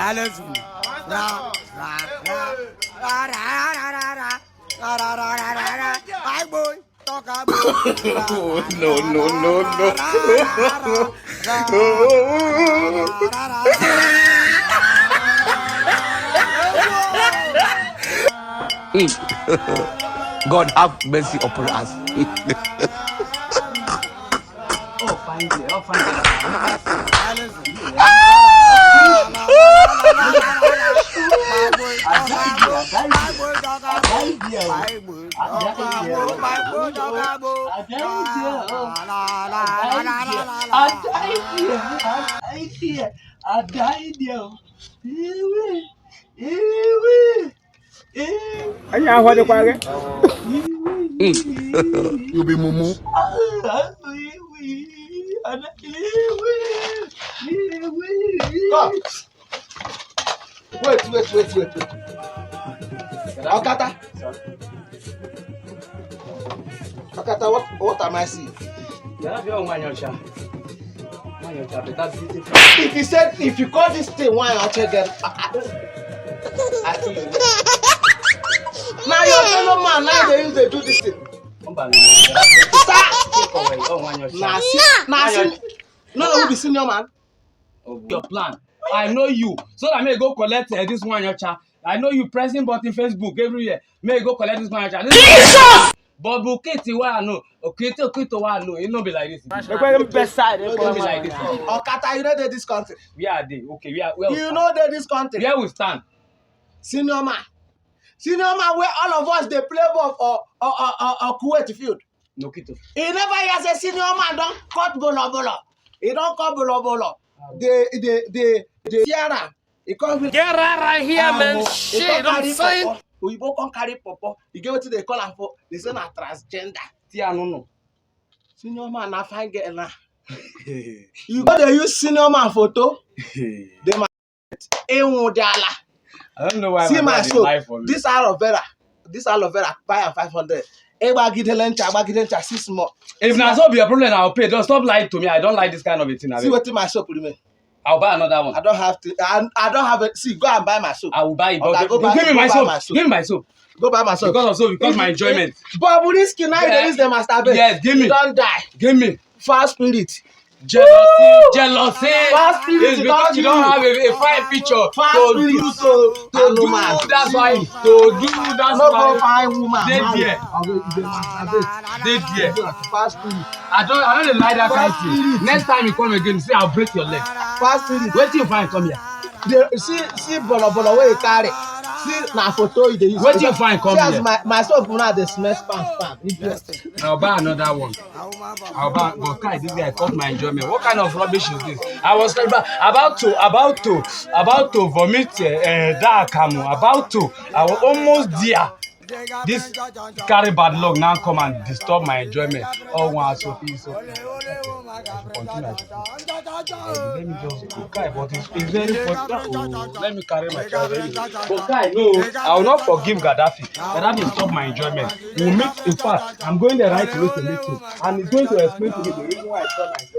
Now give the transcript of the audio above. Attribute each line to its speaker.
Speaker 1: No, no, no, no. God have mercy upon us.
Speaker 2: Oh, fine dear. Oh, fine
Speaker 1: You be mumu.
Speaker 3: Come. Wait. Okata. Okata, what am I seeing? If you said, if you call this thing wine, I'll check it. I kill you. Now your fellow man, now they use to do this thing. No, who be senior man?
Speaker 2: Your plan. I know you. So that may go collect this one your child. I know you pressing button Facebook every year. May go collect this one your child. Jesus! But Buketi I know. Okito I know. It not be like this.
Speaker 3: Best side. It don't be like this. Okata, you know they this country.
Speaker 2: We are there. Okay, we are well.
Speaker 3: You know they this country.
Speaker 2: Where we stand.
Speaker 3: Senior man, where all of us they play ball or Kuwait field.
Speaker 2: No Kito.
Speaker 3: He never hears a senior man don't cut bolo. He don't cut bolo. The Sierra. He come with.
Speaker 1: Get right here, man. Shit, I'm saying.
Speaker 3: We both can carry popo. He give it to the call for. They say na transgender.
Speaker 2: Tia no.
Speaker 3: Senior man na fine girl na. You go dey use senior man photo. They ma.
Speaker 2: I don't know why.
Speaker 3: See my soap. This aloe vera, buy am 500. Egbagidelen 6 more.
Speaker 2: If na so be a problem, I'll pay. Don't stop lying to me. I don't like this kind of a thing.
Speaker 3: See what my soap remain.
Speaker 2: I'll buy another one.
Speaker 3: I don't have to. I don't have it. See, go and buy my soap.
Speaker 2: I will buy it.
Speaker 3: Okay,
Speaker 2: Give me my soap. Give me my soap.
Speaker 3: Go buy my soap.
Speaker 2: Because my enjoyment.
Speaker 3: But with this skin, now you use them masturbate.
Speaker 2: Yes, give me.
Speaker 3: You don't die.
Speaker 2: Give me.
Speaker 3: Fast spirit.
Speaker 2: Jealousy.
Speaker 3: Fast spirit.
Speaker 2: It's because you don't have a fine picture
Speaker 3: Fast
Speaker 2: to
Speaker 3: spirit.
Speaker 2: do so. To do that's why. To do that's
Speaker 3: No
Speaker 2: why.
Speaker 3: go find woman.
Speaker 2: They there. They there.
Speaker 3: Fast spirit.
Speaker 2: I don't like that kind of thing. Next time you come again, say I'll break your leg.
Speaker 3: Fast spirit.
Speaker 2: Wait till you find come here.
Speaker 3: See bolo where you carry. See na photo you dey use.
Speaker 2: Wait till you find come here.
Speaker 3: My soap now dey smell spam.
Speaker 2: I'll buy another one. But Kai, this guy caught my enjoyment. What kind of rubbish is this? I was about to vomit that camo. I was almost there. This carry bad luck now come and disturb my enjoyment. Oh, wow, so peace. Let me just go, Kai, but it's very important. Oh, let me carry my child. But Kai, no, I will not forgive Gaddafi. Gaddafi will stop my enjoyment. We'll meet, in fact, I'm going the right way to meet him. And he's going to explain to me the reason why I stop my enjoyment.